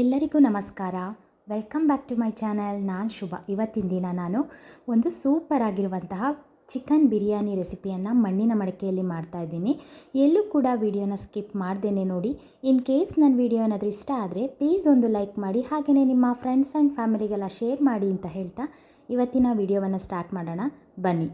ಎಲ್ಲರಿಗೂ ನಮಸ್ಕಾರ. Welcome back to my channel. ನಾನು ಶುಭ. ಇವತ್ತಿನ ದಿನ ನಾನು ಒಂದು ಸೂಪರ್ ಆಗಿರುವಂತಹ ಚಿಕನ್ ಬಿರಿಯಾನಿ ರೆಸಿಪಿಯನ್ನು ಮಣ್ಣಿನ ಮಡಿಕೆಯಲ್ಲಿ ಮಾಡ್ತಾಯಿದ್ದೀನಿ. ಎಲ್ಲೂ ಕೂಡ ವಿಡಿಯೋನ ಸ್ಕಿಪ್ ಮಾಡ್ದೇನೆ ನೋಡಿ. ಇನ್ ಕೇಸ್ ನನ್ನ ವಿಡಿಯೋ ಏನಾದರೂ ಇಷ್ಟ ಆದರೆ ಪ್ಲೀಸ್ ಒಂದು ಲೈಕ್ ಮಾಡಿ, ಹಾಗೆಯೇ ನಿಮ್ಮ ಫ್ರೆಂಡ್ಸ್ ಆ್ಯಂಡ್ ಫ್ಯಾಮಿಲಿಗೆಲ್ಲ ಶೇರ್ ಮಾಡಿ ಅಂತ ಹೇಳ್ತಾ ಇವತ್ತಿನ ವಿಡಿಯೋವನ್ನು ಸ್ಟಾರ್ಟ್ ಮಾಡೋಣ ಬನ್ನಿ.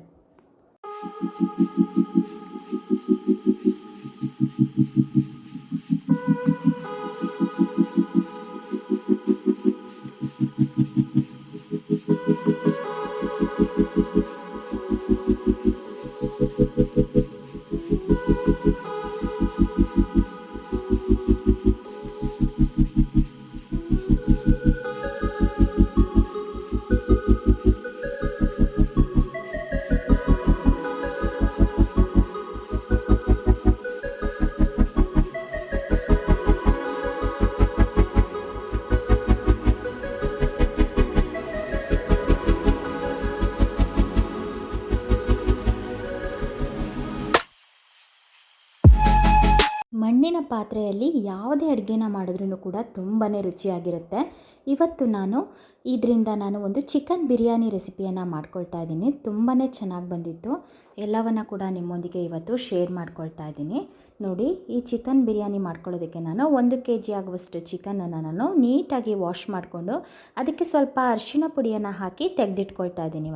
ಮಣ್ಣಿನ ಪಾತ್ರೆಯಲ್ಲಿ ಯಾವುದೇ ಅಡುಗೆನ ಮಾಡಿದ್ರೂ ಕೂಡ ತುಂಬಾ ರುಚಿಯಾಗಿರುತ್ತೆ. ಇವತ್ತು ಇದರಿಂದ ನಾನು ಒಂದು ಚಿಕನ್ ಬಿರಿಯಾನಿ ರೆಸಿಪಿಯನ್ನು ಮಾಡ್ಕೊಳ್ತಾ ಇದ್ದೀನಿ. ತುಂಬಾ ಚೆನ್ನಾಗಿ ಬಂದಿತ್ತು. ಎಲ್ಲವನ್ನು ಕೂಡ ನಿಮ್ಮೊಂದಿಗೆ ಇವತ್ತು ಶೇರ್ ಮಾಡ್ಕೊಳ್ತಾ ಇದ್ದೀನಿ. ನೋಡಿ, ಈ ಚಿಕನ್ ಬಿರಿಯಾನಿ ಮಾಡ್ಕೊಳ್ಳೋದಕ್ಕೆ ನಾನು 1 kg ಆಗುವಷ್ಟು ಚಿಕನನ್ನು ನಾನು ನೀಟಾಗಿ ವಾಶ್ ಮಾಡಿಕೊಂಡು ಅದಕ್ಕೆ ಸ್ವಲ್ಪ ಅರಿಶಿಣ ಪುಡಿಯನ್ನು ಹಾಕಿ ತೆಗೆದಿಟ್ಕೊಳ್ತಾ ಇದ್ದೀನಿ.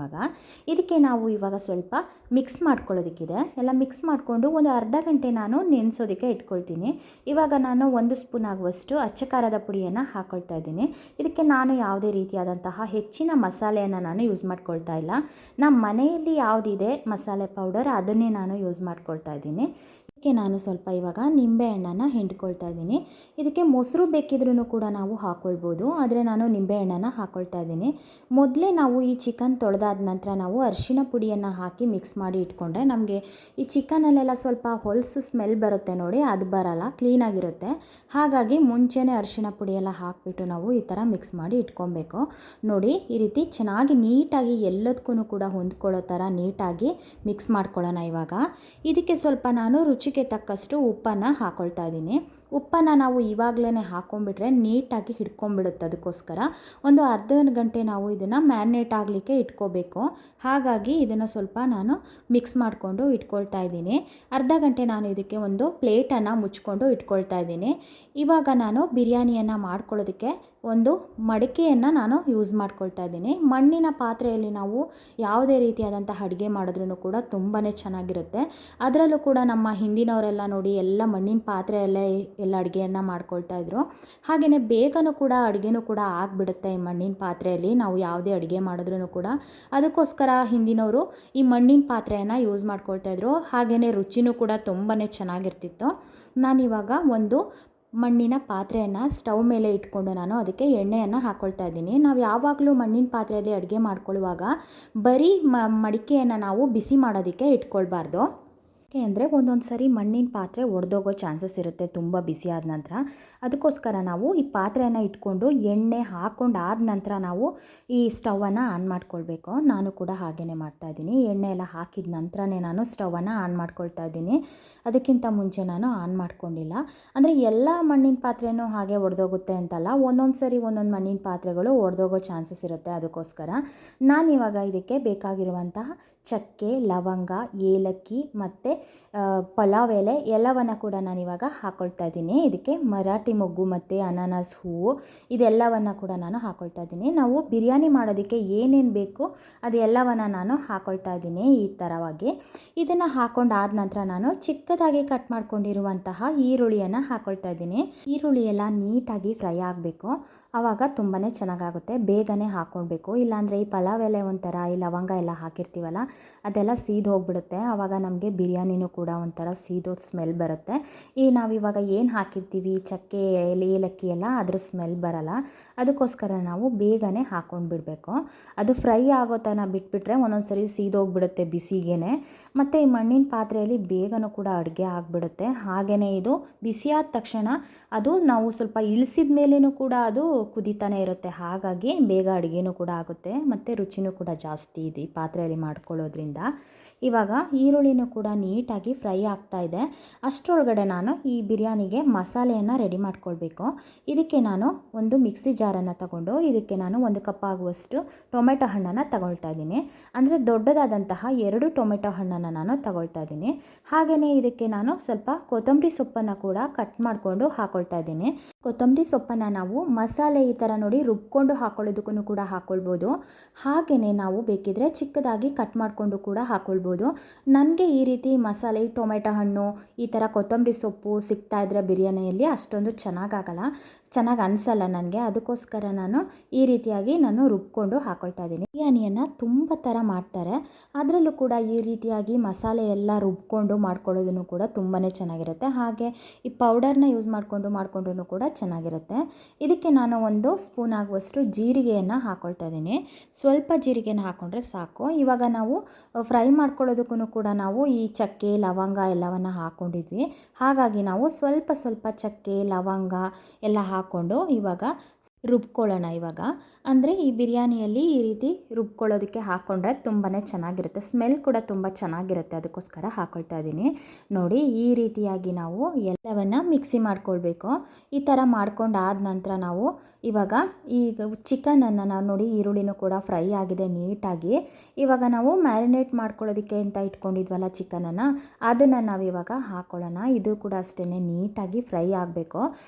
ಇದಕ್ಕೆ ನಾವು ಇವಾಗ ಸ್ವಲ್ಪ ಮಿಕ್ಸ್ ಮಾಡ್ಕೊಳ್ಳೋದಕ್ಕಿದೆ. ಎಲ್ಲ ಮಿಕ್ಸ್ ಮಾಡಿಕೊಂಡು ಒಂದು ಅರ್ಧ ಗಂಟೆ ನಾನು ನೆನೆಸೋದಕ್ಕೆ ಇಟ್ಕೊಳ್ತೀನಿ. ಇವಾಗ ನಾನು 1 ಸ್ಪೂನ್ ಆಗುವಷ್ಟು ಅಚ್ಚ ಖಾರದ ಪುಡಿಯನ್ನು ಹಾಕ್ಕೊಳ್ತಾ ಇದ್ದೀನಿ. ಇದಕ್ಕೆ ನಾನು ಯಾವುದೇ ರೀತಿಯಾದಂತಹ ಹೆಚ್ಚಿನ ಮಸಾಲೆಯನ್ನು ನಾನು ಯೂಸ್ ಮಾಡ್ಕೊಳ್ತಾ ಇಲ್ಲ. ನಮ್ಮ ಮನೆಯಲ್ಲಿ ಯಾವುದಿದೆ ಮಸಾಲೆ ಪೌಡರ್ ಅದನ್ನೇ ನಾನು ಯೂಸ್ ಮಾಡ್ಕೊಳ್ತಾ ಇದ್ದೀನಿ. ಇದಕ್ಕೆ ನಾನು ಸ್ವಲ್ಪ ಇವಾಗ ನಿಂಬೆಹಣ್ಣನ್ನು ಹಿಂಡ್ಕೊಳ್ತಾ ಇದ್ದೀನಿ. ಇದಕ್ಕೆ ಮೊಸರು ಬೇಕಿದ್ರೂ ಕೂಡ ನಾವು ಹಾಕ್ಕೊಳ್ಬೋದು, ಆದರೆ ನಾನು ನಿಂಬೆಹಣ್ಣನ್ನು ಹಾಕ್ಕೊಳ್ತಾ ಇದ್ದೀನಿ. ಮೊದಲೇ ನಾವು ಈ ಚಿಕನ್ ತೊಳೆದಾದ ನಂತರ ನಾವು ಅರಿಶಿಣ ಪುಡಿಯನ್ನು ಹಾಕಿ ಮಿಕ್ಸ್ ಮಾಡಿ ಇಟ್ಕೊಂಡ್ರೆ ನಮಗೆ ಈ ಚಿಕನಲ್ಲೆಲ್ಲ ಸ್ವಲ್ಪ ಹೊಲಸು ಸ್ಮೆಲ್ ಬರುತ್ತೆ ನೋಡಿ, ಅದು ಬರಲ್ಲ, ಕ್ಲೀನಾಗಿರುತ್ತೆ. ಹಾಗಾಗಿ ಮುಂಚೆನೇ ಅರಿಶಿಣ ಪುಡಿಯೆಲ್ಲ ಹಾಕಿಬಿಟ್ಟು ನಾವು ಈ ಥರ ಮಿಕ್ಸ್ ಮಾಡಿ ಇಟ್ಕೊಬೇಕು. ನೋಡಿ, ಈ ರೀತಿ ಚೆನ್ನಾಗಿ ನೀಟಾಗಿ ಎಲ್ಲದಕ್ಕೂ ಕೂಡ ಹೊಂದ್ಕೊಳ್ಳೋ ಥರ ನೀಟಾಗಿ ಮಿಕ್ಸ್ ಮಾಡ್ಕೊಳ್ಳೋಣ. ಇವಾಗ ಇದಕ್ಕೆ ಸ್ವಲ್ಪ ನಾನು ರುಚಿಗೆ ತಕ್ಕಷ್ಟು ಉಪ್ಪನ್ನು ಹಾಕ್ಕೊಳ್ತಾ ಇದ್ದೀನಿ. ಉಪ್ಪನ್ನು ನಾವು ಇವಾಗಲೇ ಹಾಕ್ಕೊಂಡ್ಬಿಟ್ರೆ ನೀಟಾಗಿ ಹಿಡ್ಕೊಂಡ್ಬಿಡುತ್ತೆ. ಅದಕ್ಕೋಸ್ಕರ ಒಂದು ಅರ್ಧ ಗಂಟೆ ನಾವು ಇದನ್ನು ಮ್ಯಾರಿನೇಟ್ ಆಗಲಿಕ್ಕೆ ಇಟ್ಕೋಬೇಕು. ಹಾಗಾಗಿ ಇದನ್ನು ಸ್ವಲ್ಪ ನಾನು ಮಿಕ್ಸ್ ಮಾಡಿಕೊಂಡು ಇಟ್ಕೊಳ್ತಾ ಇದ್ದೀನಿ. ಅರ್ಧ ಗಂಟೆ ನಾನು ಇದಕ್ಕೆ ಒಂದು ಪ್ಲೇಟನ್ನು ಮುಚ್ಕೊಂಡು ಇಟ್ಕೊಳ್ತಾ ಇದ್ದೀನಿ. ಇವಾಗ ನಾನು ಬಿರಿಯಾನಿಯನ್ನು ಮಾಡ್ಕೊಳ್ಳೋದಕ್ಕೆ ಒಂದು ಮಡಿಕೆಯನ್ನು ನಾನು ಯೂಸ್ ಮಾಡ್ಕೊಳ್ತಾ ಇದ್ದೀನಿ. ಮಣ್ಣಿನ ಪಾತ್ರೆಯಲ್ಲಿ ನಾವು ಯಾವುದೇ ರೀತಿಯಾದಂತಹ ಅಡುಗೆ ಮಾಡಿದ್ರೂ ಕೂಡ ತುಂಬಾ ಚೆನ್ನಾಗಿರುತ್ತೆ. ಅದರಲ್ಲೂ ಕೂಡ ನಮ್ಮ ಹಿಂದಿನವರೆಲ್ಲ ನೋಡಿ ಎಲ್ಲ ಮಣ್ಣಿನ ಪಾತ್ರೆಯಲ್ಲೇ ಎಲ್ಲ ಅಡುಗೆಯನ್ನು ಮಾಡ್ಕೊಳ್ತಾ ಇದ್ರು. ಹಾಗೆಯೇ ಬೇಗನೂ ಕೂಡ ಅಡುಗೆನೂ ಕೂಡ ಆಗಿಬಿಡುತ್ತೆ ಈ ಮಣ್ಣಿನ ಪಾತ್ರೆಯಲ್ಲಿ ನಾವು ಯಾವುದೇ ಅಡುಗೆ ಮಾಡಿದ್ರೂ ಕೂಡ. ಅದಕ್ಕೋಸ್ಕರ ಹಿಂದಿನವರು ಈ ಮಣ್ಣಿನ ಪಾತ್ರೆಯನ್ನು ಯೂಸ್ ಮಾಡ್ಕೊಳ್ತಾ ಇದ್ರು. ಹಾಗೆಯೇ ರುಚಿನೂ ಕೂಡ ತುಂಬಾ ಚೆನ್ನಾಗಿರ್ತಿತ್ತು. ನಾನಿವಾಗ ಒಂದು ಮಣ್ಣಿನ ಪಾತ್ರೆಯನ್ನು ಸ್ಟವ್ ಮೇಲೆ ಇಟ್ಕೊಂಡು ನಾನು ಅದಕ್ಕೆ ಎಣ್ಣೆಯನ್ನು ಹಾಕ್ಕೊಳ್ತಾ ಇದ್ದೀನಿ. ನಾವು ಯಾವಾಗಲೂ ಮಣ್ಣಿನ ಪಾತ್ರೆಯಲ್ಲಿ ಅಡುಗೆ ಮಾಡ್ಕೊಳ್ಳುವಾಗ ಬರೀ ಮಡಿಕೆಯನ್ನು ನಾವು ಬಿಸಿ ಮಾಡೋದಕ್ಕೆ ಇಟ್ಕೊಳ್ಬಾರ್ದು. ಯಾಕೆ ಅಂದರೆ ಒಂದೊಂದು ಸರಿ ಮಣ್ಣಿನ ಪಾತ್ರೆ ಒಡೆದೋಗೋ ಚಾನ್ಸಸ್ ಇರುತ್ತೆ ತುಂಬ ಬಿಸಿ ಆದ ನಂತರ. ಅದಕ್ಕೋಸ್ಕರ ನಾವು ಈ ಪಾತ್ರೆಯನ್ನು ಇಟ್ಕೊಂಡು ಎಣ್ಣೆ ಹಾಕ್ಕೊಂಡು ಆದ ನಂತರ ನಾವು ಈ ಸ್ಟವನ್ನು ಆನ್ ಮಾಡ್ಕೊಳ್ಬೇಕು. ನಾನು ಕೂಡ ಹಾಗೆಯೇ ಮಾಡ್ತಾಯಿದ್ದೀನಿ. ಎಣ್ಣೆ ಎಲ್ಲ ಹಾಕಿದ ನಂತರನೇ ನಾನು ಸ್ಟವನ್ನು ಆನ್ ಮಾಡ್ಕೊಳ್ತಾ ಇದ್ದೀನಿ. ಅದಕ್ಕಿಂತ ಮುಂಚೆ ನಾನು ಆನ್ ಮಾಡ್ಕೊಂಡಿಲ್ಲ. ಅಂದರೆ ಎಲ್ಲ ಮಣ್ಣಿನ ಪಾತ್ರೆನೂ ಹಾಗೆ ಒಡೆದೋಗುತ್ತೆ ಅಂತಲ್ಲ, ಒಂದೊಂದು ಸರಿ ಒಂದೊಂದು ಮಣ್ಣಿನ ಪಾತ್ರೆಗಳು ಒಡೆದೋಗೋ ಚಾನ್ಸಸ್ ಇರುತ್ತೆ. ಅದಕ್ಕೋಸ್ಕರ ನಾನಿವಾಗ ಇದಕ್ಕೆ ಬೇಕಾಗಿರುವಂತಹ ಚಕ್ಕೆ, ಲವಂಗ, ಏಲಕ್ಕಿ ಮತ್ತು ಪಲಾವ್ ಎಲೆ ಎಲ್ಲವನ್ನು ಕೂಡ ನಾನಿವಾಗ ಹಾಕ್ಕೊಳ್ತಾ ಇದ್ದೀನಿ. ಇದಕ್ಕೆ ಮರಾಠಿ ಮೊಗ್ಗು ಮತ್ತು ಅನಾನಸ್ ಹೂವು ಇದೆಲ್ಲವನ್ನು ಕೂಡ ನಾನು ಹಾಕ್ಕೊಳ್ತಾ ಇದ್ದೀನಿ. ನಾವು ಬಿರಿಯಾನಿ ಮಾಡೋದಕ್ಕೆ ಏನೇನು ಬೇಕು ಅದೆಲ್ಲವನ್ನು ನಾನು ಹಾಕ್ಕೊಳ್ತಾ ಇದ್ದೀನಿ ಈ ಥರವಾಗಿ. ಇದನ್ನು ಹಾಕ್ಕೊಂಡಾದ ನಂತರ ನಾನು ಚಿಕ್ಕದಾಗಿ ಕಟ್ ಮಾಡ್ಕೊಂಡಿರುವಂತಹ ಈರುಳ್ಳಿಯನ್ನು ಹಾಕ್ಕೊಳ್ತಾ ಇದ್ದೀನಿ. ಈರುಳ್ಳಿ ಎಲ್ಲ ನೀಟಾಗಿ ಫ್ರೈ ಆಗಬೇಕು. ಆವಾಗ ತುಂಬಾ ಚೆನ್ನಾಗಾಗುತ್ತೆ. ಬೇಗನೆ ಹಾಕ್ಕೊಳ್ಬೇಕು, ಇಲ್ಲಾಂದರೆ ಈ ಪಲಾವ್ ಎಲೆ ಒಂಥರ ಈ ಲವಂಗ ಎಲ್ಲ ಹಾಕಿರ್ತೀವಲ್ಲ ಅದೆಲ್ಲ ಸೀದು ಹೋಗ್ಬಿಡುತ್ತೆ. ಆವಾಗ ನಮಗೆ ಬಿರಿಯಾನಿನೂ ಕೂಡ ಒಂಥರ ಸೀದೋದು ಸ್ಮೆಲ್ ಬರುತ್ತೆ. ನಾವಿವಾಗ ಏನು ಹಾಕಿರ್ತೀವಿ ಚಕ್ಕೆ, ಏಲಕ್ಕಿ ಎಲ್ಲ ಅದ್ರ ಸ್ಮೆಲ್ ಬರಲ್ಲ. ಅದಕ್ಕೋಸ್ಕರ ನಾವು ಬೇಗನೆ ಹಾಕ್ಕೊಂಡು ಬಿಡಬೇಕು. ಅದು ಫ್ರೈ ಆಗೋ ತನಕ ಬಿಟ್ಬಿಟ್ರೆ ಒಂದೊಂದು ಸರಿ ಸೀದೋಗ್ಬಿಡುತ್ತೆ ಬಿಸಿಗೇ. ಮತ್ತು ಈ ಮಣ್ಣಿನ ಪಾತ್ರೆಯಲ್ಲಿ ಬೇಗನೂ ಕೂಡ ಅಡುಗೆ ಆಗಿಬಿಡುತ್ತೆ. ಹಾಗೆಯೇ ಇದು ಬಿಸಿಯಾದ ತಕ್ಷಣ ಅದು ನಾವು ಸ್ವಲ್ಪ ಇಳಿಸಿದ ಮೇಲೇನೂ ಕೂಡ ಅದು ಕುದೀತಾನೆ ಇರುತ್ತೆ. ಹಾಗಾಗಿ ಬೇಗ ಅಡುಗೆನೂ ಕೂಡ ಆಗುತ್ತೆ ಮತ್ತು ರುಚಿನೂ ಕೂಡ ಜಾಸ್ತಿ ಇದೆ ಈ ಪಾತ್ರೆಯಲ್ಲಿ ಮಾಡ್ಕೊಳ್ಳೋದ್ರಿಂದ. ಇವಾಗ ಈರುಳ್ಳಿನೂ ಕೂಡ ನೀಟಾಗಿ ಫ್ರೈ ಆಗ್ತಾ ಇದೆ. ಅಷ್ಟರೊಳಗಡೆ ನಾನು ಈ ಬಿರಿಯಾನಿಗೆ ಮಸಾಲೆಯನ್ನು ರೆಡಿ ಮಾಡ್ಕೊಳ್ಬೇಕು. ಇದಕ್ಕೆ ನಾನು ಒಂದು ಮಿಕ್ಸಿ ಜಾರನ್ನು ತಗೊಂಡು ಇದಕ್ಕೆ ನಾನು 1 ಕಪ್ ಆಗುವಷ್ಟು ಟೊಮೆಟೊ ಹಣ್ಣನ್ನು ತಗೊಳ್ತಾ ಇದ್ದೀನಿ. ಅಂದರೆ ದೊಡ್ಡದಾದಂತಹ 2 ಟೊಮೆಟೊ ಹಣ್ಣನ್ನು ನಾನು ತಗೊಳ್ತಾ ಇದ್ದೀನಿ. ಹಾಗೆಯೇ ಇದಕ್ಕೆ ನಾನು ಸ್ವಲ್ಪ ಕೊತ್ತಂಬರಿ ಸೊಪ್ಪನ್ನು ಕೂಡ ಕಟ್ ಮಾಡಿಕೊಂಡು ಹಾಕೊಳ್ತಾ ಇದ್ದೀನಿ. ಕೊತ್ತಂಬರಿ ಸೊಪ್ಪನ್ನು ನಾವು ಮಸಾಲೆ ಈ ಥರ ನೋಡಿ ರುಬ್ಕೊಂಡು ಹಾಕೊಳ್ಳೋದಕ್ಕೂ ಕೂಡ ಹಾಕ್ಕೊಳ್ಬೋದು. ಹಾಗೆಯೇ ನಾವು ಬೇಕಿದ್ರೆ ಚಿಕ್ಕದಾಗಿ ಕಟ್ ಮಾಡಿಕೊಂಡು ಕೂಡ ಹಾಕ್ಕೊಳ್ಬೋದು. ನನಗೆ ಈ ರೀತಿ ಮಸಾಲೆ ಟೊಮೆಟೊ ಹಣ್ಣು ಈ ಥರ ಕೊತ್ತಂಬರಿ ಸೊಪ್ಪು ಸಿಗ್ತಾ ಇದ್ದರೆ ಬಿರಿಯಾನಿಯಲ್ಲಿ ಅಷ್ಟೊಂದು ಚೆನ್ನಾಗಿ ಅನಿಸಲ್ಲ ನನಗೆ. ಅದಕ್ಕೋಸ್ಕರ ನಾನು ಈ ರೀತಿಯಾಗಿ ನಾನು ರುಬ್ಕೊಂಡು ಹಾಕ್ಕೊಳ್ತಾ ಇದ್ದೀನಿ. ಬಿರಿಯಾನಿಯನ್ನು ತುಂಬ ಥರ ಮಾಡ್ತಾರೆ, ಅದರಲ್ಲೂ ಕೂಡ ಈ ರೀತಿಯಾಗಿ ಮಸಾಲೆ ಎಲ್ಲ ರುಬ್ಕೊಂಡು ಮಾಡ್ಕೊಳ್ಳೋದನ್ನು ಕೂಡ ತುಂಬಾ ಚೆನ್ನಾಗಿರುತ್ತೆ. ಹಾಗೆ ಈ ಪೌಡರ್ನ ಯೂಸ್ ಮಾಡಿಕೊಂಡ್ರೂ ಕೂಡ ಚೆನ್ನಾಗಿರುತ್ತೆ. ಇದಕ್ಕೆ ನಾನು 1 ಸ್ಪೂನ್ ಆಗುವಷ್ಟು ಜೀರಿಗೆಯನ್ನು ಹಾಕ್ಕೊಳ್ತಾ ಇದ್ದೀನಿ. ಸ್ವಲ್ಪ ಜೀರಿಗೆನ ಹಾಕ್ಕೊಂಡ್ರೆ ಸಾಕು. ಇವಾಗ ನಾವು ಫ್ರೈ ಮಾಡ್ಕೊಳ್ಳೋದಕ್ಕೂ ಕೂಡ ನಾವು ಈ ಚಕ್ಕೆ ಲವಂಗ ಎಲ್ಲವನ್ನು ಹಾಕ್ಕೊಂಡಿದ್ವಿ. ಹಾಗಾಗಿ ನಾವು ಸ್ವಲ್ಪ ಚಕ್ಕೆ ಲವಂಗ ಎಲ್ಲ ಹಾಕ್ಕೊಂಡು ಇವಾಗ ರುಬ್ಕೊಳ್ಳೋಣ. ಅಂದರೆ ಈ ಬಿರಿಯಾನಿಯಲ್ಲಿ ಈ ರೀತಿ ರುಬ್ಕೊಳ್ಳೋದಕ್ಕೆ ಹಾಕ್ಕೊಂಡ್ರೆ ತುಂಬಾ ಚೆನ್ನಾಗಿರುತ್ತೆ, ಸ್ಮೆಲ್ ಕೂಡ ತುಂಬ ಚೆನ್ನಾಗಿರುತ್ತೆ. ಅದಕ್ಕೋಸ್ಕರ ಹಾಕ್ಕೊಳ್ತಾ ಇದ್ದೀನಿ. ನೋಡಿ ಈ ರೀತಿಯಾಗಿ ನಾವು ಎಲ್ಲವನ್ನು ಮಿಕ್ಸಿ ಮಾಡ್ಕೊಳ್ಬೇಕು. ಈ ಥರ ಮಾಡ್ಕೊಂಡಾದ ನಂತರ ನಾವು ಇವಾಗ ಈಗ ಚಿಕನನ್ನು ನಾವು ನೋಡಿ ಈರುಳ್ಳಿನೂ ಕೂಡ ಫ್ರೈ ಆಗಿದೆ ನೀಟಾಗಿ. ಇವಾಗ ನಾವು ಮ್ಯಾರಿನೇಟ್ ಮಾಡ್ಕೊಳ್ಳೋದಕ್ಕೆ ಅಂತ ಇಟ್ಕೊಂಡಿದ್ವಲ್ಲ ಚಿಕನನ್ನು, ಅದನ್ನು ನಾವು ಇವಾಗ ಹಾಕ್ಕೊಳ್ಳೋಣ. ಇದು ಕೂಡ ಅಷ್ಟೇ ನೀಟಾಗಿ ಫ್ರೈ ಆಗಬೇಕು.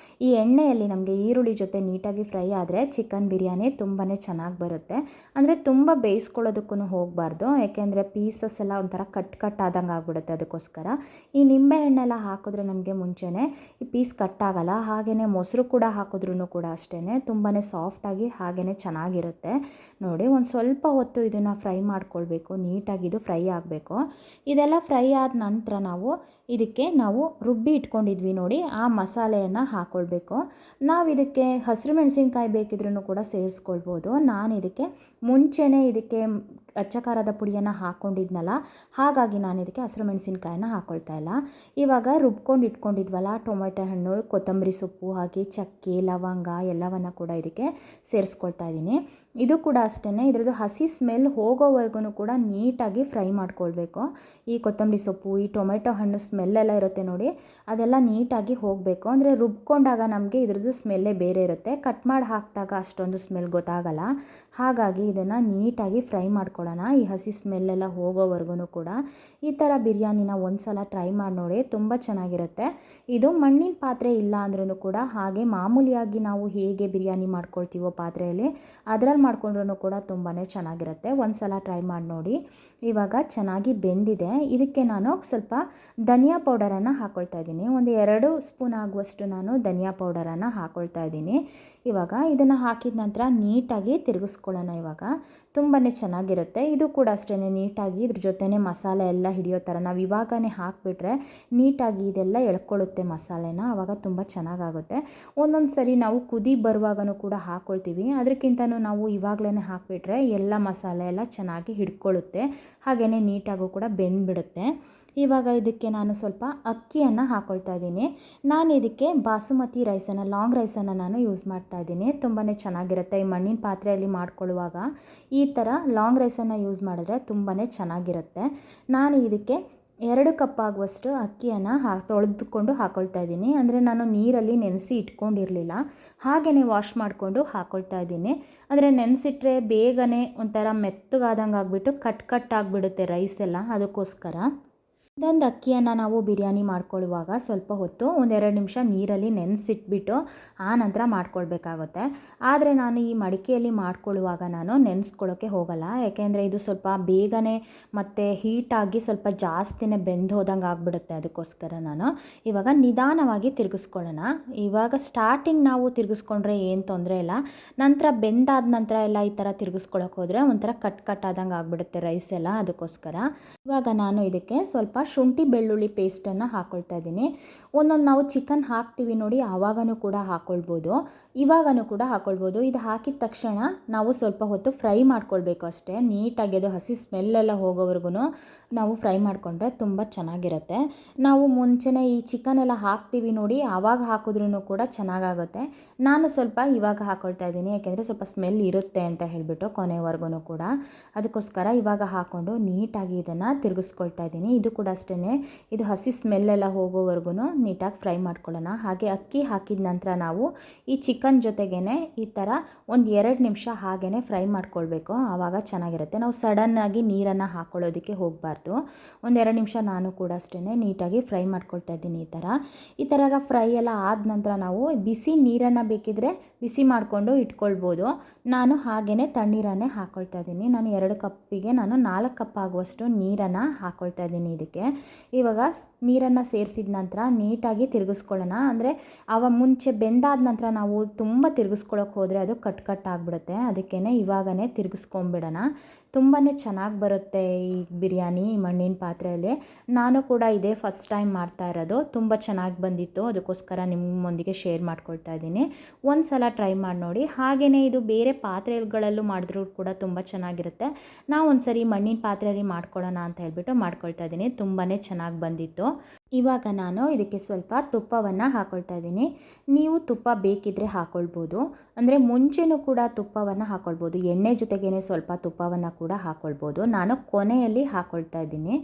ಈ ಎಣ್ಣೆಯಲ್ಲಿ ನಮಗೆ ಈರುಳ್ಳಿ ಜೊತೆ ನೀಟಾಗಿ ಫ್ರೈ ಆದರೆ ಚಿಕನ್ ಬಿರಿಯಾನಿ ತುಂಬಾ ಚೆನ್ನಾಗಿ ಬರುತ್ತೆ. ಅಂದರೆ ತುಂಬ ಬೇಯಿಸ್ಕೊಳ್ಳೋದಕ್ಕೂ ಹೋಗಬಾರ್ದು, ಯಾಕೆಂದರೆ ಪೀಸಸ್ ಎಲ್ಲ ಒಂಥರ ಕಟ್ ಆದಂಗೆ ಆಗಿಬಿಡುತ್ತೆ. ಅದಕ್ಕೋಸ್ಕರ ಈ ನಿಂಬೆ ಹಣ್ಣೆಲ್ಲ ಹಾಕಿದ್ರೆ ನಮಗೆ ಮುಂಚೆನೇ ಈ ಪೀಸ್ ಕಟ್ಟಾಗಲ್ಲ. ಹಾಗೆಯೇ ಮೊಸರು ಕೂಡ ಹಾಕಿದ್ರೂ ಕೂಡ ಅಷ್ಟೇ ತುಂಬಾ ಸಾಫ್ಟಾಗಿ ಹಾಗೆಯೇ ಚೆನ್ನಾಗಿರುತ್ತೆ. ನೋಡಿ ಒಂದು ಸ್ವಲ್ಪ ಹೊತ್ತು ಇದನ್ನು ಫ್ರೈ ಮಾಡ್ಕೊಳ್ಬೇಕು, ನೀಟಾಗಿ ಇದು ಫ್ರೈ ಆಗಬೇಕು. ಇದೆಲ್ಲ ಫ್ರೈ ಆದ ನಂತರ ಇದಕ್ಕೆ ನಾವು ರುಬ್ಬಿ ಇಟ್ಕೊಂಡಿದ್ವಿ ನೋಡಿ ಆ ಮಸಾಲೆಯನ್ನು ಹಾಕ್ಕೊಳ್ಬೇಕು. ನಾವು ಇದಕ್ಕೆ ಹಸಿರು ಮೆಣಸಿನ್ಕಾಯಿ ಬೇಕಿದ್ರೂ ಕೂಡ ಸೇರಿಸ್ಕೊಳ್ಬೋದು. ನಾನು ಇದಕ್ಕೆ ಮುಂಚೆನೇ ಇದಕ್ಕೆ ಅಚ್ಚ ಖಾರದ ಪುಡಿಯನ್ನು ಹಾಕ್ಕೊಂಡಿದ್ನಲ್ಲ, ಹಾಗಾಗಿ ನಾನು ಇದಕ್ಕೆ ಹಸಿರು ಮೆಣಸಿನ್ಕಾಯಿನ ಹಾಕ್ಕೊಳ್ತಾ ಇಲ್ಲ. ಇವಾಗ ರುಬ್ಕೊಂಡು ಇಟ್ಕೊಂಡಿದ್ವಲ್ಲ ಟೊಮೆಟೊ ಹಣ್ಣು ಕೊತ್ತಂಬರಿ ಸೊಪ್ಪು ಹಾಕಿ ಚಕ್ಕೆ ಲವಂಗ ಎಲ್ಲವನ್ನು ಕೂಡ ಇದಕ್ಕೆ ಸೇರಿಸ್ಕೊಳ್ತಾ ಇದ್ದೀನಿ. ಇದು ಕೂಡ ಅಷ್ಟೇ ಇದ್ರದ್ದು ಹಸಿ ಸ್ಮೆಲ್ ಹೋಗೋವರೆಗೂ ಕೂಡ ನೀಟಾಗಿ ಫ್ರೈ ಮಾಡ್ಕೊಳ್ಬೇಕು. ಈ ಕೊತ್ತಂಬರಿ ಸೊಪ್ಪು ಈ ಟೊಮೆಟೊ ಹಣ್ಣು ಸ್ಮೆಲ್ಲೆಲ್ಲ ಇರುತ್ತೆ ನೋಡಿ, ಅದೆಲ್ಲ ನೀಟಾಗಿ ಹೋಗಬೇಕು. ಅಂದರೆ ರುಬ್ಕೊಂಡಾಗ ನಮಗೆ ಇದ್ರದ್ದು ಸ್ಮೆಲ್ಲೇ ಬೇರೆ ಇರುತ್ತೆ, ಕಟ್ ಮಾಡಿ ಹಾಕಿದಾಗ ಅಷ್ಟೊಂದು ಸ್ಮೆಲ್ ಗೊತ್ತಾಗಲ್ಲ. ಹಾಗಾಗಿ ಇದನ್ನು ನೀಟಾಗಿ ಫ್ರೈ ಮಾಡ್ಕೊಳ್ಳೋಣ ಈ ಹಸಿ ಸ್ಮೆಲ್ಲೆಲ್ಲ ಹೋಗೋವರೆಗೂ ಕೂಡ. ಈ ಥರ ಬಿರಿಯಾನಿನ ಒಂದು ಸಲ ಟ್ರೈ ಮಾಡಿ ನೋಡಿ, ತುಂಬ ಚೆನ್ನಾಗಿರುತ್ತೆ. ಇದು ಮಣ್ಣಿನ ಪಾತ್ರೆ ಇಲ್ಲ ಅಂದ್ರೂ ಕೂಡ ಹಾಗೆ ಮಾಮೂಲಿಯಾಗಿ ನಾವು ಹೇಗೆ ಬಿರಿಯಾನಿ ಮಾಡ್ಕೊಳ್ತೀವೋ ಪಾತ್ರೆಯಲ್ಲಿ ಅದರಲ್ಲಿ ಮಾಡ್ಕೊಂಡ್ರೂ ಕೂಡ ತುಂಬಾ ಚೆನ್ನಾಗಿರುತ್ತೆ. ಒಂದು ಸಲ ಟ್ರೈ ಮಾಡಿ ನೋಡಿ. ಇವಾಗ ಚೆನ್ನಾಗಿ ಬೆಂದಿದೆ. ಇದಕ್ಕೆ ನಾನು ಸ್ವಲ್ಪ ಧನಿಯಾ ಪೌಡರನ್ನು ಹಾಕ್ಕೊಳ್ತಾ ಇದ್ದೀನಿ. ಒಂದು 2 ಸ್ಪೂನ್ ಆಗುವಷ್ಟು ನಾನು ಧನಿಯಾ ಪೌಡರನ್ನು ಹಾಕ್ಕೊಳ್ತಾ ಇದ್ದೀನಿ. ಇವಾಗ ಇದನ್ನು ಹಾಕಿದ ನಂತರ ನೀಟಾಗಿ ತಿರುಗಿಸ್ಕೊಳ್ಳೋಣ. ಇವಾಗ ತುಂಬಾ ಚೆನ್ನಾಗಿರುತ್ತೆ. ಇದು ಕೂಡ ಅಷ್ಟೇ ನೀಟಾಗಿ ಇದ್ರ ಜೊತೆನೇ ಮಸಾಲೆ ಎಲ್ಲ ಹಿಡಿಯೋ ಥರ ನಾವು ಇವಾಗನೇ ಹಾಕಿಬಿಟ್ರೆ ನೀಟಾಗಿ ಇದೆಲ್ಲ ಎಳ್ಕೊಳ್ಳುತ್ತೆ ಮಸಾಲೆನ, ಆವಾಗ ತುಂಬ ಚೆನ್ನಾಗಾಗುತ್ತೆ. ಒಂದೊಂದು ಸರಿ ನಾವು ಕುದಿ ಬರುವಾಗನೂ ಕೂಡ ಹಾಕ್ಕೊಳ್ತೀವಿ, ಅದಕ್ಕಿಂತನೂ ನಾವು ಇವಾಗಲೇ ಹಾಕಿಬಿಟ್ರೆ ಎಲ್ಲ ಮಸಾಲೆ ಎಲ್ಲ ಚೆನ್ನಾಗಿ ಹಿಡ್ಕೊಳ್ಳುತ್ತೆ, ಹಾಗೆಯೇ ನೀಟಾಗೂ ಕೂಡ ಬೆಂದ್ಬಿಡುತ್ತೆ. ಇವಾಗ ಇದಕ್ಕೆ ನಾನು ಸ್ವಲ್ಪ ಅಕ್ಕಿಯನ್ನು ಹಾಕ್ಕೊಳ್ತಾ ಇದ್ದೀನಿ. ನಾನು ಇದಕ್ಕೆ ಬಾಸುಮತಿ ರೈಸನ್ನು ಲಾಂಗ್ ರೈಸನ್ನು ನಾನು ಯೂಸ್ ಮಾಡ್ತಾ ಇದ್ದೀನಿ. ತುಂಬಾ ಚೆನ್ನಾಗಿರುತ್ತೆ. ಈ ಮಣ್ಣಿನ ಪಾತ್ರೆಯಲ್ಲಿ ಮಾಡ್ಕೊಳ್ಳುವಾಗ ಈ ಥರ ಲಾಂಗ್ ರೈಸನ್ನು ಯೂಸ್ ಮಾಡಿದ್ರೆ ತುಂಬಾ ಚೆನ್ನಾಗಿರುತ್ತೆ. ನಾನು ಇದಕ್ಕೆ 2 ಕಪ್ ಆಗುವಷ್ಟು ಅಕ್ಕಿಯನ್ನು ತೊಳೆದುಕೊಂಡು ಹಾಕ್ಕೊಳ್ತಾ ಇದ್ದೀನಿ. ಅಂದರೆ ನಾನು ನೀರಲ್ಲಿ ನೆನೆಸಿ ಇಟ್ಕೊಂಡಿರಲಿಲ್ಲ, ಹಾಗೆಯೇ ವಾಶ್ ಮಾಡಿಕೊಂಡು ಹಾಕ್ಕೊಳ್ತಾ ಇದ್ದೀನಿ. ಅಂದರೆ ನೆನೆಸಿಟ್ರೆ ಬೇಗನೆ ಒಂಥರ ಮೆತ್ತಗಾದಂಗೆ ಆಗಿಬಿಟ್ಟು ಕಟ್ ಆಗಿಬಿಡುತ್ತೆ ರೈಸ್ ಎಲ್ಲ, ಅದಕ್ಕೋಸ್ಕರ. ಇದೊಂದು ಅಕ್ಕಿಯನ್ನು ನಾವು ಬಿರಿಯಾನಿ ಮಾಡ್ಕೊಳ್ಳುವಾಗ ಸ್ವಲ್ಪ ಹೊತ್ತು 1-2 ನಿಮಿಷ ನೀರಲ್ಲಿ ನೆನೆಸಿಟ್ಬಿಟ್ಟು ಆ ನಂತರ ಮಾಡ್ಕೊಳ್ಬೇಕಾಗುತ್ತೆ. ಆದರೆ ನಾನು ಈ ಮಡಿಕೆಯಲ್ಲಿ ಮಾಡ್ಕೊಳ್ಳುವಾಗ ನಾನು ನೆನೆಸ್ಕೊಳ್ಳೋಕ್ಕೆ ಹೋಗಲ್ಲ, ಯಾಕೆಂದರೆ ಇದು ಸ್ವಲ್ಪ ಬೇಗನೆ ಮತ್ತು ಹೀಟಾಗಿ ಸ್ವಲ್ಪ ಜಾಸ್ತಿನೇ ಬೆಂದು ಹೋದಂಗೆ ಆಗಿಬಿಡುತ್ತೆ. ಅದಕ್ಕೋಸ್ಕರ ನಾನು ಇವಾಗ ನಿಧಾನವಾಗಿ ತಿರುಗಿಸ್ಕೊಳ್ಳೋಣ. ಇವಾಗ ಸ್ಟಾರ್ಟಿಂಗ್ ನಾವು ತಿರುಗಿಸ್ಕೊಂಡ್ರೆ ಏನು ತೊಂದರೆ ಇಲ್ಲ, ನಂತರ ಬೆಂದಾದ ನಂತರ ಎಲ್ಲ ಈ ಥರ ತಿರುಗಿಸ್ಕೊಳ್ಳೋಕೆ ಹೋದರೆ ಒಂಥರ ಕಟ್ ಆದಂಗೆ ಆಗಿಬಿಡುತ್ತೆ ರೈಸ್ ಎಲ್ಲ, ಅದಕ್ಕೋಸ್ಕರ. ಇವಾಗ ನಾನು ಇದಕ್ಕೆ ಸ್ವಲ್ಪ ಶುಂಠಿ ಬೆಳ್ಳುಳ್ಳಿ ಪೇಸ್ಟನ್ನು ಹಾಕ್ಕೊಳ್ತಾ ಇದ್ದೀನಿ. ಒಂದೊಂದು ನಾವು ಚಿಕನ್ ಹಾಕ್ತೀವಿ ನೋಡಿ, ಆವಾಗನೂ ಕೂಡ ಹಾಕ್ಕೊಳ್ಬೋದು, ಇವಾಗನೂ ಕೂಡ ಹಾಕ್ಕೊಳ್ಬೋದು. ಇದು ಹಾಕಿದ ತಕ್ಷಣ ನಾವು ಸ್ವಲ್ಪ ಹೊತ್ತು ಫ್ರೈ ಮಾಡ್ಕೊಳ್ಬೇಕು ಅಷ್ಟೇ. ನೀಟಾಗಿ ಅದು ಹಸಿ ಸ್ಮೆಲ್ಲೆಲ್ಲ ಹೋಗೋವರೆಗೂ ನಾವು ಫ್ರೈ ಮಾಡಿಕೊಂಡ್ರೆ ತುಂಬ ಚೆನ್ನಾಗಿರುತ್ತೆ. ನಾವು ಮುಂಚೆನೇ ಈ ಚಿಕನ್ ಎಲ್ಲ ಹಾಕ್ತೀವಿ ನೋಡಿ, ಆವಾಗ ಹಾಕಿದ್ರೂ ಕೂಡ ಚೆನ್ನಾಗಾಗುತ್ತೆ. ನಾನು ಸ್ವಲ್ಪ ಇವಾಗ ಹಾಕ್ಕೊಳ್ತಾ ಇದ್ದೀನಿ, ಯಾಕೆಂದರೆ ಸ್ವಲ್ಪ ಸ್ಮೆಲ್ ಇರುತ್ತೆ ಅಂತ ಹೇಳಿಬಿಟ್ಟು ಕೊನೆವರೆಗೂ ಕೂಡ. ಅದಕ್ಕೋಸ್ಕರ ಇವಾಗ ಹಾಕ್ಕೊಂಡು ನೀಟಾಗಿ ಇದನ್ನು ತಿರುಗಿಸ್ಕೊಳ್ತಾ ಇದ್ದೀನಿ. ಇದು ಕೂಡ ಅಷ್ಟೇ, ಇದು ಹಸಿ ಸ್ಮೆಲ್ಲೆಲ್ಲ ಹೋಗೋವರೆಗೂ ನೀಟಾಗಿ ಫ್ರೈ ಮಾಡ್ಕೊಳ್ಳೋಣ. ಹಾಗೆ ಅಕ್ಕಿ ಹಾಕಿದ ನಂತರ ನಾವು ಈ ಚಿಕನ್ ಜೊತೆಗೇ ಈ ಥರ ಒಂದು 2 ನಿಮಿಷ ಹಾಗೇ ಫ್ರೈ ಮಾಡ್ಕೊಳ್ಬೇಕು, ಆವಾಗ ಚೆನ್ನಾಗಿರುತ್ತೆ. ನಾವು ಸಡನ್ನಾಗಿ ನೀರನ್ನು ಹಾಕ್ಕೊಳ್ಳೋದಕ್ಕೆ ಹೋಗಬಾರ್ದು. ಒಂದು 2 ನಿಮಿಷ ನಾನು ಕೂಡ ಅಷ್ಟೇ ನೀಟಾಗಿ ಫ್ರೈ ಮಾಡ್ಕೊಳ್ತಾ ಇದ್ದೀನಿ. ಈ ಥರ ಫ್ರೈ ಎಲ್ಲ ಆದ ನಂತರ ನಾವು ಬಿಸಿ ನೀರನ್ನು ಬೇಕಿದ್ರೆ ಬಿಸಿ ಮಾಡಿಕೊಂಡು ಇಟ್ಕೊಳ್ಬೋದು. ನಾನು ಹಾಗೆಯೇ ತಣ್ಣೀರನ್ನೇ ಹಾಕ್ಕೊಳ್ತಾ ಇದ್ದೀನಿ. ನಾನು 2 ಕಪ್ಪಿಗೆ ನಾನು 4 ಕಪ್ ಆಗುವಷ್ಟು ನೀರನ್ನು ಹಾಕ್ಕೊಳ್ತಾ ಇದ್ದೀನಿ ಇದಕ್ಕೆ. ಇವಾಗ ನೀರನ್ನು ಸೇರಿಸಿದ ನಂತರ ನೀಟಾಗಿ ತಿರುಗಿಸ್ಕೊಳ್ಳೋಣ. ಅಂದರೆ ಮುಂಚೆ ಬೆಂದಾದ ನಂತರ ನಾವು ತುಂಬ ತಿರುಗಿಸ್ಕೊಳ್ಳೋಕೆ ಹೋದರೆ ಅದು ಕಟ್ ಆಗಿಬಿಡುತ್ತೆ. ಅದಕ್ಕೇ ಇವಾಗನೇ ತಿರುಗಿಸ್ಕೊಂಬಿಡೋಣ. ತುಂಬಾ ಚೆನ್ನಾಗಿ ಬರುತ್ತೆ ಈ ಬಿರಿಯಾನಿ ಮಣ್ಣಿನ ಪಾತ್ರೆಯಲ್ಲಿ. ನಾನು ಕೂಡ ಇದೇ ಫಸ್ಟ್ ಟೈಮ್ ಮಾಡ್ತಾ ಇರೋದು, ತುಂಬ ಚೆನ್ನಾಗಿ ಬಂದಿತ್ತು, ಅದಕ್ಕೋಸ್ಕರ ನಿಮ್ಮೊಂದಿಗೆ ಶೇರ್ ಮಾಡ್ಕೊಳ್ತಾ ಇದ್ದೀನಿ. ಒಂದು ಸಲ ಟ್ರೈ ಮಾಡಿ ನೋಡಿ. ಹಾಗೆಯೇ ಇದು ಬೇರೆ ಪಾತ್ರೆಗಳಲ್ಲೂ ಮಾಡಿದ್ರೂ ಕೂಡ ತುಂಬ ಚೆನ್ನಾಗಿರುತ್ತೆ. ನಾವು ಒಂದು ಸರಿ ಮಣ್ಣಿನ ಪಾತ್ರೆಯಲ್ಲಿ ಮಾಡ್ಕೊಳ್ಳೋಣ ಅಂತ ಹೇಳ್ಬಿಟ್ಟು ಮಾಡ್ಕೊಳ್ತಾ ಇದ್ದೀನಿ. ತುಂಬಾ ಚೆನ್ನಾಗಿ ಬಂದಿತ್ತು. ಇವಾಗ ನಾನು ಇದಕ್ಕೆ ಸ್ವಲ್ಪ ತುಪ್ಪವನ್ನು ಹಾಕ್ಕೊಳ್ತಾ ಇದ್ದೀನಿ. ನೀವು ತುಪ್ಪ ಬೇಕಿದ್ದರೆ ಹಾಕ್ಕೊಳ್ಬೋದು, ಅಂದರೆ ಮುಂಚೆನೂ ಕೂಡ ತುಪ್ಪವನ್ನು ಹಾಕ್ಕೊಳ್ಬೋದು. ಎಣ್ಣೆ ಜೊತೆಗೇ ಸ್ವಲ್ಪ ತುಪ್ಪವನ್ನು ಕೂಡ ಹಾಕ್ಕೊಳ್ಬೋದು. ನಾನು ಕೊನೆಯಲ್ಲಿ ಹಾಕ್ಕೊಳ್ತಾ ಇದ್ದೀನಿ,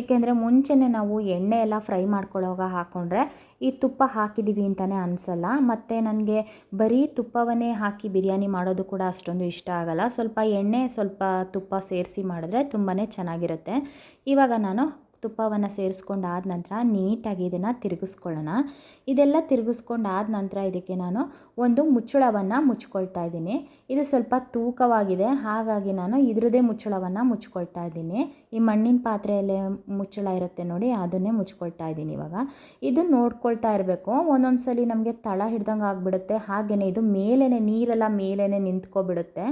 ಏಕೆಂದರೆ ಮುಂಚೆನೇ ನಾವು ಎಣ್ಣೆ ಎಲ್ಲ ಫ್ರೈ ಮಾಡ್ಕೊಳ್ಳೋವಾಗ ಹಾಕ್ಕೊಂಡ್ರೆ ಈ ತುಪ್ಪ ಹಾಕಿದ್ದೀವಿ ಅಂತಲೇ ಅನಿಸಲ್ಲ. ಮತ್ತು ನನಗೆ ಬರೀ ತುಪ್ಪವನ್ನೇ ಹಾಕಿ ಬಿರಿಯಾನಿ ಮಾಡೋದು ಕೂಡ ಅಷ್ಟೊಂದು ಇಷ್ಟ ಆಗಲ್ಲ. ಸ್ವಲ್ಪ ಎಣ್ಣೆ ಸ್ವಲ್ಪ ತುಪ್ಪ ಸೇರಿಸಿ ಮಾಡಿದ್ರೆ ತುಂಬಾ ಚೆನ್ನಾಗಿರುತ್ತೆ. ಇವಾಗ ನಾನು ತುಪ್ಪವನ್ನು ಸೇರಿಸ್ಕೊಂಡಾದ ನಂತರ ನೀಟಾಗಿ ಇದನ್ನು ತಿರುಗಿಸ್ಕೊಳ್ಳೋಣ. ಇದೆಲ್ಲ ತಿರುಗಿಸ್ಕೊಂಡಾದ ನಂತರ ಇದಕ್ಕೆ ನಾನು ಒಂದು ಮುಚ್ಚಳವನ್ನು ಮುಚ್ಕೊಳ್ತಾ ಇದ್ದೀನಿ. ಇದು ಸ್ವಲ್ಪ ತೂಕವಾಗಿದೆ, ಹಾಗಾಗಿ ನಾನು ಇದರದೇ ಮುಚ್ಚಳವನ್ನು ಮುಚ್ಕೊಳ್ತಾ ಇದ್ದೀನಿ. ಈ ಮಣ್ಣಿನ ಪಾತ್ರೆಯಲ್ಲೇ ಮುಚ್ಚಳ ಇರುತ್ತೆ ನೋಡಿ, ಅದನ್ನೇ ಮುಚ್ಕೊಳ್ತಾ ಇದ್ದೀನಿ. ಇವಾಗ ಇದು ನೋಡ್ಕೊಳ್ತಾ ಇರಬೇಕು, ಒಂದೊಂದು ಸಲ ನಮಗೆ ತಳ ಹಿಡ್ದಂಗೆ ಆಗಿಬಿಡುತ್ತೆ. ಹಾಗೆಯೇ ಇದು ಮೇಲೇ ನೀರೆಲ್ಲ ಮೇಲೇ ನಿಂತ್ಕೊಬಿಡುತ್ತೆ.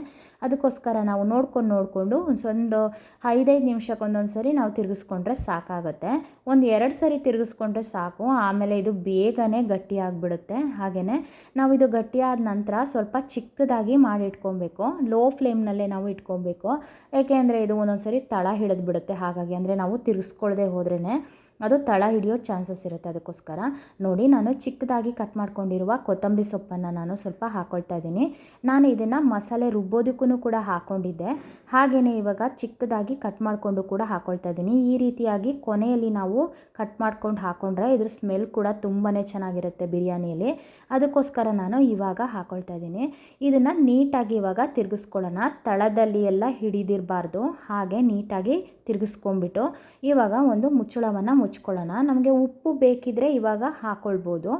ಅದಕ್ಕೋಸ್ಕರ ನಾವು ನೋಡಿಕೊಂಡು ಒಂದು 5-5 ನಿಮಿಷಕ್ಕೊಂದೊಂದು ಸರಿ ನಾವು ತಿರುಗಿಸ್ಕೊಂಡ್ರೆ ಸಾಕಾಗುತ್ತೆ. ಒಂದು 2 ಸರಿ ತಿರುಗಿಸ್ಕೊಂಡ್ರೆ ಸಾಕು, ಆಮೇಲೆ ಇದು ಬೇಗನೆ ಗಟ್ಟಿ ಆಗಿಬಿಡುತ್ತೆ. ಹಾಗೆಯೇ ನಾವು ಇದು ಗಟ್ಟಿಯಾದ ನಂತರ ಸ್ವಲ್ಪ ಚಿಕ್ಕದಾಗಿ ಮಾಡಿ ಇಟ್ಕೊಬೇಕು, ಲೋ ಫ್ಲೇಮ್ನಲ್ಲೇ ನಾವು ಇಟ್ಕೊಬೇಕು. ಏಕೆಂದರೆ ಇದು ಒಂದೊಂದು ಸರಿ ತಳ ಹಿಡಿದ್ಬಿಡುತ್ತೆ. ಹಾಗಾಗಿ ಅಂದರೆ ನಾವು ತಿರುಗಿಸ್ಕೊಳ್ದೆ ಹೋದ್ರೇ ಅದು ತಳ ಹಿಡಿಯೋ ಚಾನ್ಸಸ್ ಇರುತ್ತೆ. ಅದಕ್ಕೋಸ್ಕರ ನೋಡಿ, ನಾನು ಚಿಕ್ಕದಾಗಿ ಕಟ್ ಮಾಡ್ಕೊಂಡಿರುವ ಕೊತ್ತಂಬರಿ ಸೊಪ್ಪನ್ನು ನಾನು ಸ್ವಲ್ಪ ಹಾಕ್ಕೊಳ್ತಾ ಇದ್ದೀನಿ. ನಾನು ಇದನ್ನು ಮಸಾಲೆ ರುಬ್ಬೋದಕ್ಕೂ ಕೂಡ ಹಾಕ್ಕೊಂಡಿದ್ದೆ. ಹಾಗೆಯೇ ಇವಾಗ ಚಿಕ್ಕದಾಗಿ ಕಟ್ ಮಾಡಿಕೊಂಡು ಕೂಡ ಹಾಕ್ಕೊಳ್ತಾ ಇದ್ದೀನಿ. ಈ ರೀತಿಯಾಗಿ ಕೊನೆಯಲ್ಲಿ ನಾವು ಕಟ್ ಮಾಡ್ಕೊಂಡು ಹಾಕ್ಕೊಂಡ್ರೆ ಇದ್ರ ಸ್ಮೆಲ್ ಕೂಡ ತುಂಬಾ ಚೆನ್ನಾಗಿರುತ್ತೆ ಬಿರಿಯಾನಿಯಲ್ಲಿ. ಅದಕ್ಕೋಸ್ಕರ ನಾನು ಇವಾಗ ಹಾಕ್ಕೊಳ್ತಾ ಇದ್ದೀನಿ. ಇದನ್ನು ನೀಟಾಗಿ ಇವಾಗ ತಿರುಗಿಸ್ಕೊಳ್ಳೋಣ. ತಳದಲ್ಲಿ ಎಲ್ಲ ಹಿಡಿದಿರಬಾರ್ದು, ಹಾಗೆ ನೀಟಾಗಿ ತಿರುಗಿಸ್ಕೊಂಡ್ಬಿಟ್ಟು ಇವಾಗ ಒಂದು ಮುಚ್ಚಳವನ್ನು ಮುಚ್ಕೊಳ್ಳೋಣ. ನಮಗೆ ಉಪ್ಪು ಬೇಕಿದ್ರೆ ಇವಾಗ ಹಾಕ್ಕೊಳ್ಬೋದು.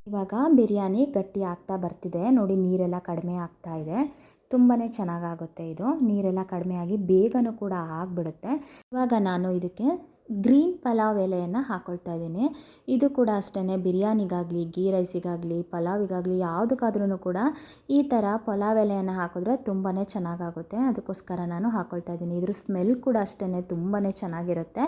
ಇವಾಗ ಬಿರಿಯಾನಿ ಗಟ್ಟಿ ಆಗ್ತಾ ಬರ್ತಿದೆ ನೋಡಿ, ನೀರೆಲ್ಲ ಕಡಿಮೆ ಆಗ್ತಾ ಇದೆ. ತುಂಬಾ ಚೆನ್ನಾಗಾಗುತ್ತೆ ಇದು, ನೀರೆಲ್ಲ ಕಡಿಮೆಯಾಗಿ ಬೇಗನೂ ಕೂಡ ಆಗಿಬಿಡುತ್ತೆ. ಇವಾಗ ನಾನು ಇದಕ್ಕೆ ಗ್ರೀನ್ ಪಲಾವ್ ಎಲೆಯನ್ನು ಹಾಕ್ಕೊಳ್ತಾ ಇದ್ದೀನಿ. ಇದು ಕೂಡ ಅಷ್ಟೇ, ಬಿರಿಯಾನಿಗಾಗಲಿ ಗೀ ರೈಸಿಗಾಗಲಿ ಪಲಾವಿಗಾಗಲಿ ಯಾವುದಕ್ಕಾದ್ರೂ ಕೂಡ ಈ ಥರ ಪಲಾವ್ ಎಲೆಯನ್ನು ಹಾಕಿದ್ರೆ ತುಂಬಾ ಚೆನ್ನಾಗಾಗುತ್ತೆ. ಅದಕ್ಕೋಸ್ಕರ ನಾನು ಹಾಕ್ಕೊಳ್ತಾ ಇದ್ದೀನಿ. ಇದ್ರ ಸ್ಮೆಲ್ ಕೂಡ ಅಷ್ಟೇ ತುಂಬಾ ಚೆನ್ನಾಗಿರುತ್ತೆ.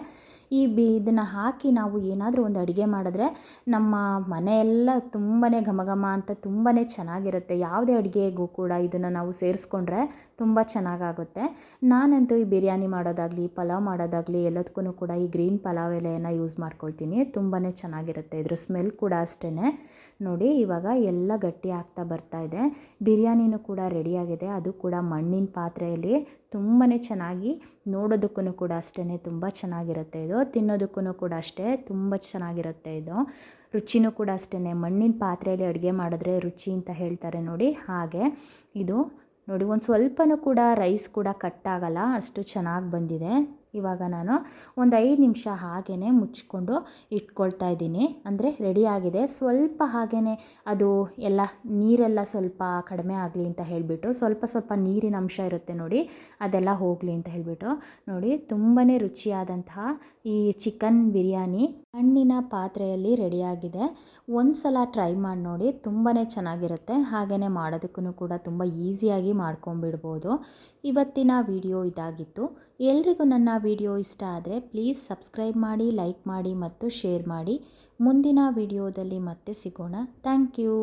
ಇದನ್ನು ಹಾಕಿ ನಾವು ಏನಾದರೂ ಒಂದು ಅಡುಗೆ ಮಾಡಿದ್ರೆ ನಮ್ಮ ಮನೆಯೆಲ್ಲ ತುಂಬಾ ಘಮ ಅಂತ ತುಂಬಾ ಚೆನ್ನಾಗಿರುತ್ತೆ. ಯಾವುದೇ ಅಡುಗೆಗೂ ಕೂಡ ಇದನ್ನು ನಾವು ಸೇರಿಸ್ಕೊಂಡ್ರೆ ತುಂಬ ಚೆನ್ನಾಗಾಗುತ್ತೆ. ನಾನಂತೂ ಈ ಬಿರಿಯಾನಿ ಮಾಡೋದಾಗಲಿ ಪಲಾವ್ ಮಾಡೋದಾಗಲಿ ಎಲ್ಲದಕ್ಕೂ ಕೂಡ ಈ ಗ್ರೀನ್ ಪಲಾವ್ ಎಲೆಯನ್ನು ಯೂಸ್ ಮಾಡ್ಕೊಳ್ತೀನಿ. ತುಂಬಾ ಚೆನ್ನಾಗಿರುತ್ತೆ. ಇದ್ರ ಸ್ಮೆಲ್ ಕೂಡ ಅಷ್ಟೇ. ನೋಡಿ, ಇವಾಗ ಎಲ್ಲ ಗಟ್ಟಿ ಆಗ್ತಾ ಬರ್ತಾ ಇದೆ. ಬಿರಿಯಾನಿನೂ ಕೂಡ ರೆಡಿಯಾಗಿದೆ, ಅದು ಕೂಡ ಮಣ್ಣಿನ ಪಾತ್ರೆಯಲ್ಲಿ ತುಂಬಾ ಚೆನ್ನಾಗಿ ನೋಡೋದಕ್ಕೂ ಕೂಡ ಅಷ್ಟೇ ತುಂಬ ಚೆನ್ನಾಗಿರುತ್ತೆ ಇದು, ತಿನ್ನೋದಕ್ಕೂ ಕೂಡ ಅಷ್ಟೇ ತುಂಬ ಚೆನ್ನಾಗಿರುತ್ತೆ ಇದು. ರುಚಿನೂ ಕೂಡ ಅಷ್ಟೇ, ಮಣ್ಣಿನ ಪಾತ್ರೆಯಲ್ಲಿ ಅಡುಗೆ ಮಾಡಿದ್ರೆ ರುಚಿ ಅಂತ ಹೇಳ್ತಾರೆ ನೋಡಿ, ಹಾಗೆ ಇದು ನೋಡಿ ಒಂದು ಸ್ವಲ್ಪನೂ ಕೂಡ ರೈಸ್ ಕೂಡ ಕಟ್ಟಾಗಲ್ಲ, ಅಷ್ಟು ಚೆನ್ನಾಗಿ ಬಂದಿದೆ. ಇವಾಗ ನಾನು ಒಂದು 5 ನಿಮಿಷ ಹಾಗೇ ಮುಚ್ಕೊಂಡು ಇಟ್ಕೊಳ್ತಾ ಇದ್ದೀನಿ. ಅಂದರೆ ರೆಡಿಯಾಗಿದೆ. ಸ್ವಲ್ಪ ಹಾಗೇ ಅದು ಎಲ್ಲ ನೀರೆಲ್ಲ ಸ್ವಲ್ಪ ಕಡಿಮೆ ಆಗಲಿ ಅಂತ ಹೇಳಿಬಿಟ್ಟು, ಸ್ವಲ್ಪ ಸ್ವಲ್ಪ ನೀರಿನ ಅಂಶ ಇರುತ್ತೆ ನೋಡಿ, ಅದೆಲ್ಲ ಹೋಗಲಿ ಅಂತ ಹೇಳಿಬಿಟ್ಟು ನೋಡಿ ತುಂಬಾ ರುಚಿಯಾದಂತಹ ಈ ಚಿಕನ್ ಬಿರಿಯಾನಿ ಮಣ್ಣಿನ ಪಾತ್ರೆಯಲ್ಲಿ ರೆಡಿಯಾಗಿದೆ. ಒಂದು ಸಲ ಟ್ರೈ ಮಾಡಿ ನೋಡಿ, ತುಂಬಾ ಚೆನ್ನಾಗಿರುತ್ತೆ. ಹಾಗೆಯೇ ಮಾಡೋದಕ್ಕೂ ಕೂಡ ತುಂಬ ಈಸಿಯಾಗಿ ಮಾಡ್ಕೊಂಬಿಡ್ಬೋದು. ಇವತ್ತಿನ ವಿಡಿಯೋ ಇದಾಗಿತ್ತು. ಎಲ್ರಿಗೂ ನನ್ನ ವಿಡಿಯೋ ಇಷ್ಟ ಆದರೆ ಪ್ಲೀಸ್ ಸಬ್ಸ್ಕ್ರೈಬ್ ಮಾಡಿ, ಲೈಕ್ ಮಾಡಿ ಮತ್ತು ಶೇರ್ ಮಾಡಿ. ಮುಂದಿನ ವಿಡಿಯೋದಲ್ಲಿ ಮತ್ತೆ ಸಿಗೋಣ. Thank you.